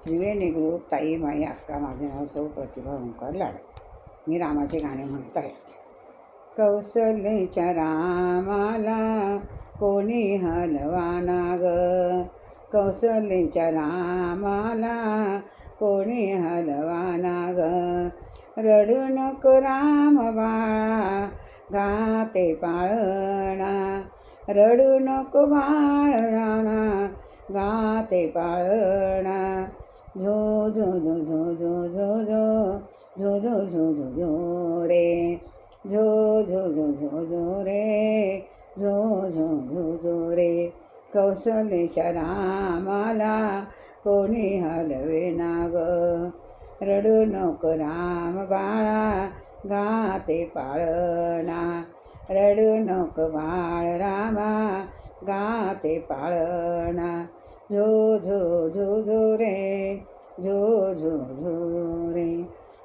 त्रिवेणी group ताई माई अक्का. माझे नाव सौ प्रतिभा ओंकार लाड. मी रामाचे गाणे म्हणत आहे. कौसल्याच्या रामाला कोणी हलवाना ग, कौसल्याच्या रामाला कोणी हलवाना ग. रडू नको राम बाळा गाते पाळणा, रडू नको बाळाना गाते पाळणा. झो झो झो झो झो झो झो झो झो झो झो झो रे, झो झो झो झो झो रे, झो झो झो झो रे. कौसल्याच्या रामाला कोणी हलवेना ग, रडू नको राम बाळा गाते पाळणा, रडू नको बाळ रामा गाते पाळणा. झो झो झो झो रे, झो झो झो रे.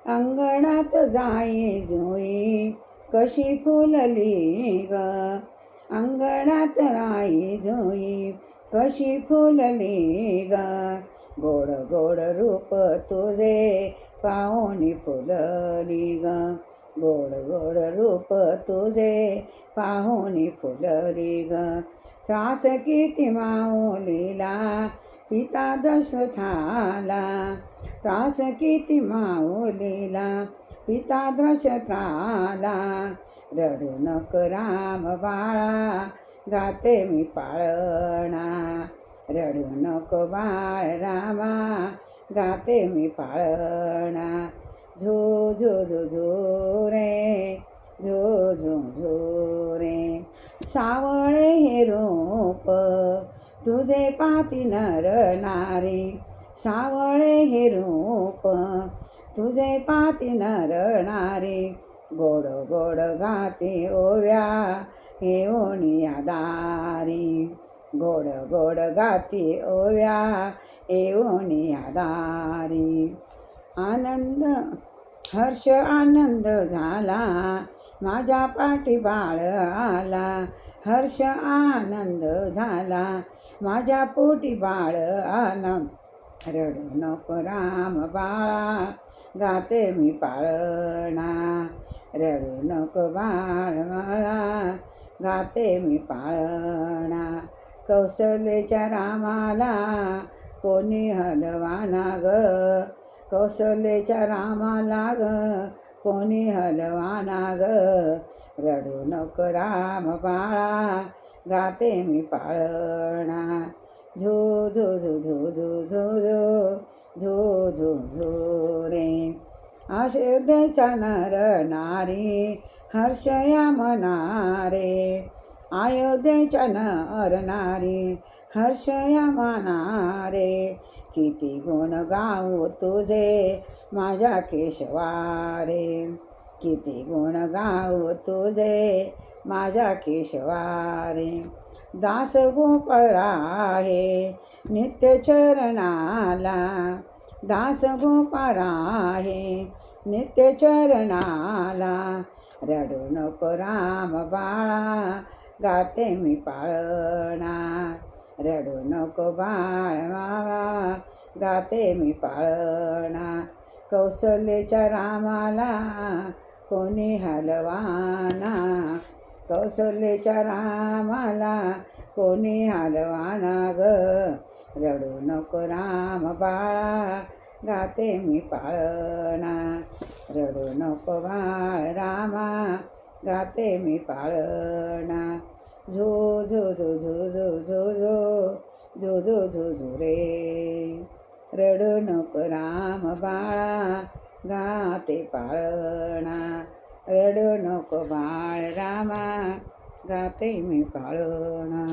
अंगणात जाई जुई कशी फुलली ग, अंगणात राई जुई कशी फुलली ग. गोड गोड रूप तुझे पाहुणी फुलली ग, गोड गोड रूप तुझे पाहुणी फुलली ग. त्रास किती माऊलीला पिता दशरथाला, त्रास किती माऊलीला पिता दशरथाला. रडू नको राम बाळा गाते मी पाळणा, रडू नको बाळ रामा गाते मी पाळणा. झो झो झो झो रे, झो झो झो रे. सावळे हे रूप तुझे पाती नर नारी, सावळे हे रूप तुझे पाती नर नारी. गोड गोड गाते ओव्या येऊनिया दारी, गोड गोड गाते ओव्या येऊनिया दारी. आनंद हर्ष आनंद झाला माझ्या पाठी बाळ आला, हर्ष आनंद झाला माझ्या पोटी बाळ आला. रडू नको राम बाळा गाते मी पाळणा, रडू नको बाळ मला गाते मी पाळणा. कौसल्याच्या रामाला कोणी हलवाना ग, कौसल्याच्या रामाला ग कोणी हलवाना ग. रडू नको राम बाळा गाते मी पाळणा. झो झो झो झो झो झो झो झो झो रे. अयोध्येच्या नर नारी हर्ष या मनारे, अयोध्येच्या नर नारी हर्ष या मनारे. किती गुण गाऊ तुझे माझ्या केशवारे, किती गुण गाऊ तुझे माझ्या केशवारे. दास गोपाळ आहे नित्य चरणाला, दास गोपाळ आहे नित्य चरणाला. रडू नको राम बाळा गाते मी पाळणा, रडू नको बाळ मावा गाते मी पाळणा. कौसल्याच्या रामाला कोणी हलवाना, कौसल्याच्या रामाला कोणी हलवाना ग. रडू नको राम बाळा गाते मी पाळणा, रडू नको बाळ रामा गाते मी पाळणा. झो झो झो झो झो झो झो झो झो झो झो रे. रडू नको राम बाळा गाते पाळणा, रडू नको बाळ रामा गाते मी पाळणा.